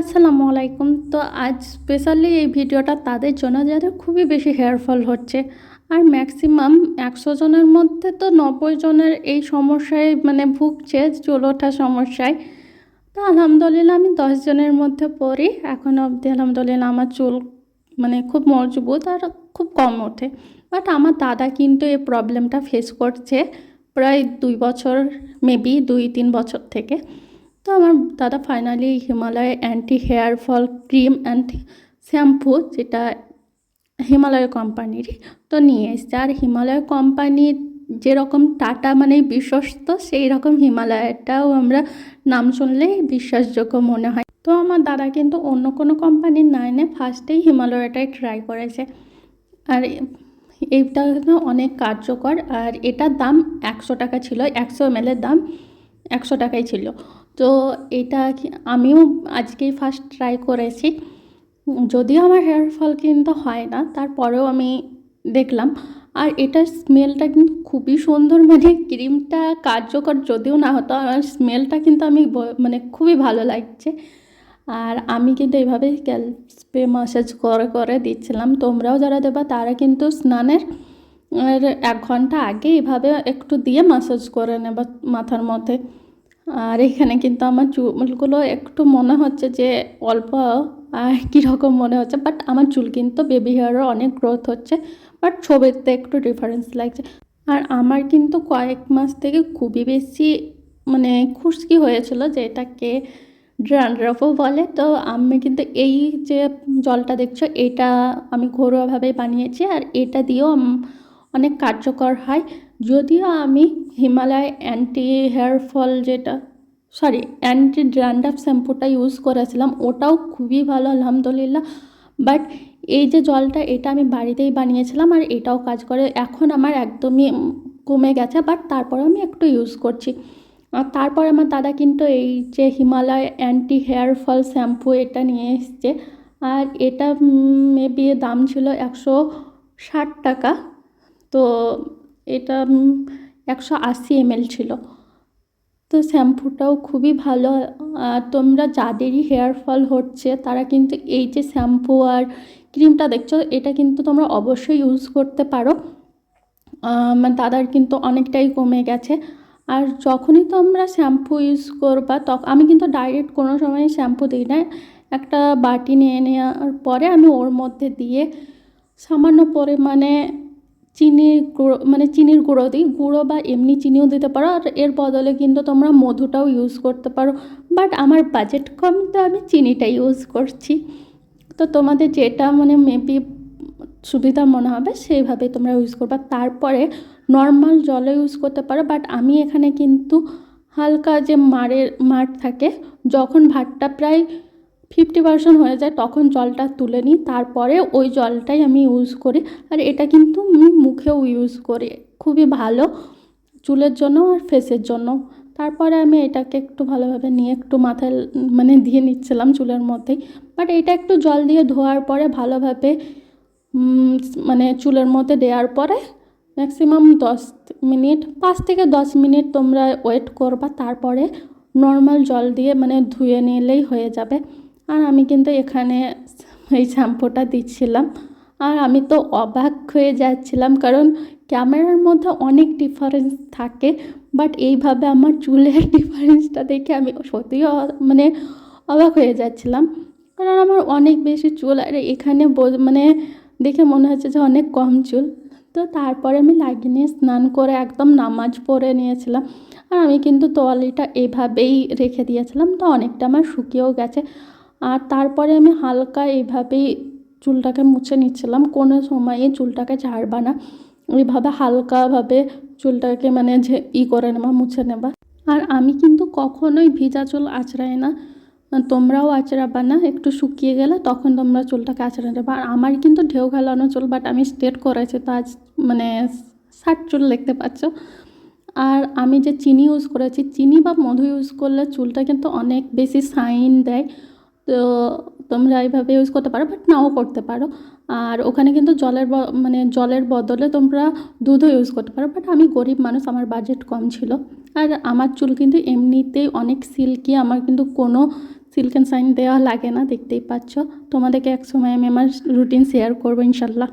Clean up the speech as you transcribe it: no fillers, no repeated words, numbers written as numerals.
আসসালামু আলাইকুম। তো আজ স্পেশালি এই ভিডিওটা তাদের জন্য যাদের খুবই বেশি হেয়ার ফল হচ্ছে। আর ম্যাক্সিমাম ১০০ জনের মধ্যে তো ৯০ জনের এই সমস্যায় ভুগছে, চুল ওঠার সমস্যায়। তো আলহামদুলিল্লাহ আমি ১০ জনের মধ্যে পড়ি। এখনও অবধি আলহামদুলিল্লাহ আমার চুল খুব মজবুত আর খুব কম ওঠে। বাট আমার দাদা কিন্তু এই প্রবলেমটা ফেস করছে প্রায় ২ বছর, মেবি ২-৩ বছর থেকে। তো আমার দাদা finally Himalaya anti hair fall cream and shampoo, যেটা হিমালয় কোম্পানিরই, তো নিয়ে এসছে। আর হিমালয় কোম্পানির যেরকম টাটা বিশ্বস্ত, সেই রকম হিমালয়টাও আমরা নাম শুনলেই বিশ্বাসযোগ্য মনে হয়। তো আমার দাদা কিন্তু অন্য কোনো কোম্পানির না এনে ফার্স্টেই হিমালয়টাই ট্রাই করেছে। আর এইটা অনেক কার্যকর। আর এটার দাম ১০০ টাকা ছিল, ১০০ ml দাম ১০০ টাকাই ছিল। তো এটা আমিও আজকেই ফার্স্ট ট্রাই করেছি। যদিও আমার হেয়ার ফল কিন্তু হয় না, তারপরেও আমি দেখলাম। আর এটার স্মেলটা কিন্তু খুবই সুন্দর। ক্রিমটা কার্যকর যদিও না হতো, আমার স্মেলটা কিন্তু খুবই ভালো লাগছে। আর আমি কিন্তু এইভাবে স্প্রে ম্যাসাজ করে করে দিচ্ছিলাম। তোমরাও যারা দেবা তারা কিন্তু স্নানের ১ ঘন্টা আগে এইভাবে একটু দিয়ে ম্যাসাজ করে নেবা মাথার মধ্যে। আর এখানে কিন্তু আমার চুলগুলো একটু মনে হচ্ছে যে অল্প কীরকম মনে হচ্ছে, বাট আমার চুল কিন্তু বেবি হেয়ারও অনেক গ্রোথ হচ্ছে, বাট ছবিতে একটু ডিফারেন্স লাগছে। আর আমার কিন্তু কয়েক মাস থেকে খুবই বেশি খুশকি হয়েছিল, যেটাকে ড্যান্ড্রাফও বলে। তো আমি কিন্তু এই যে জলটা দেখছো, এটা আমি ঘরোয়াভাবেই বানিয়েছি। আর এটা দিয়েও অনেক কার্যকর হয়। যদিও আমি Himalaya anti hair fall anti dandruff শ্যাম্পুটা ইউজ করেছিলাম, ওটাও খুবই ভালো আলহামদুলিল্লাহ। বাট এই যে জলটা, এটা আমি বাড়িতেই বানিয়েছিলাম আর এটাও কাজ করে। এখন আমার একদমই কমে গেছে, বাট তারপরে আমি একটু ইউজ করছি। আর তারপর আমার দাদা কিন্তু এই যে Himalaya anti hair fall shampoo এটা নিয়ে এসছে। আর এটা মেবি দাম ছিল ১৬০ টাকা। তো এটা ১৮০ ml ছিল। তো শ্যাম্পুটাও খুবই ভালো। তোমরা যাদেরই হেয়ার ফল হচ্ছে তারা কিন্তু এই যে শ্যাম্পু আর ক্রিমটা দেখছো, এটা কিন্তু তোমরা অবশ্যই ইউজ করতে পারো। আমার দাদার কিন্তু অনেকটাই কমে গেছে। আর যখনই তোমরা শ্যাম্পু ইউজ করবা, আমি কিন্তু ডাইরেক্ট কোনো সময় শ্যাম্পু দিই না। একটা বাটি নিয়ে নেওয়ার পরে আমি ওর মধ্যে দিয়ে সামান্য পরিমাণে চিনির গুঁড়ো চিনির গুঁড়ো দিই। গুঁড়ো বা এমনি চিনিও দিতে পারো, আর এর বদলে কিন্তু তোমরা মধুটাও ইউজ করতে পারো। বাট আমার বাজেট কম, তো আমি চিনিটা ইউজ করছি। তো তোমাদের যেটা মেবি সুবিধা মনে হবে সেইভাবে তোমরা ইউজ করবা। তারপরে নর্মাল জলে ইউজ করতে পারো, বাট আমি এখানে কিন্তু হালকা যে মাড় থাকে, যখন ভাতটা প্রায় 50% হয়ে যায় তখন জলটা তুলে নিই, তারপরে ওই জলটাই আমি ইউজ করি। আর এটা কিন্তু আমি মুখেও ইউজ করি, খুবই ভালো চুলের জন্য আর ফেসের জন্য। তারপরে আমি এটাকে একটু ভালোভাবে নিয়ে একটু মাথায় দিয়ে নিচ্ছিলাম চুলের মধ্যেই। বাট এটা একটু জল দিয়ে ধোয়ার পরে ভালোভাবে চুলের মধ্যে দেওয়ার পরে ম্যাক্সিমাম 5 থেকে 10 মিনিট তোমরা ওয়েট করবা। তারপরে নর্মাল জল দিয়ে ধুয়ে নিলেই হয়ে যাবে। আর আমি কিন্তু এখানে এই শ্যাম্পুটা দিচ্ছিলাম, আর আমি তো অবাক হয়ে যাচ্ছিলাম, কারণ ক্যামেরার মধ্যে অনেক ডিফারেন্স থাকে, বাট এইভাবে আমার চুলের ডিফারেন্সটা দেখে আমি সত্যিই অবাক হয়ে যাচ্ছিলাম। কারণ আমার অনেক বেশি চুল, আর এখানে দেখে মনে হচ্ছে যে অনেক কম চুল। তো তারপরে আমি লাগিয়ে নিয়ে স্নান করে একদম নামাজ পড়ে নিয়েছিলাম। আর আমি কিন্তু তোয়ালিটা এইভাবেই রেখে দিয়েছিলাম, তো অনেকটা আমার শুকিয়েও গেছে। আর তারপরে আমি হালকা এইভাবেই চুলটাকে মুছে নিচ্ছিলাম। কোনো সময়ে চুলটাকে ঝাড়বা না, এইভাবে হালকাভাবে চুলটাকে করে নেবা, মুছে নেবা। আর আমি কিন্তু কখনোই ভিজা চুল আঁচড়াই না, তোমরাও আঁচড়াবা না। একটু শুকিয়ে গেলে তখন তোমরা চুলটাকে আঁচড়ে নেবা। আর আমার কিন্তু ঢেউ খেলানো চুল, বাট আমি স্ট্রেট করেছি, তো আজ শার্ট চুল দেখতে পাচ্ছ। আর আমি যে চিনি ইউজ করেছি, চিনি বা মধু ইউজ করলে চুলটা কিন্তু অনেক বেশি শাইন দেয়। তো তোমরা এইভাবে ইউজ করতে পারো, বাট নাও করতে পারো। আর ওখানে কিন্তু জলের বদলে তোমরা দুধও ইউজ করতে পারো, বাট আমি গরিব মানুষ, আমার বাজেট কম ছিল। আর আমার চুল কিন্তু এমনিতেই অনেক সিল্কি, আমার কিন্তু কোনো সিল্ক অ্যান্ড শাইন দেওয়া লাগে না, দেখতেই পাচ্ছ। তোমাদেরকে এক সময় আমি আমার রুটিন শেয়ার করবো ইনশাল্লাহ।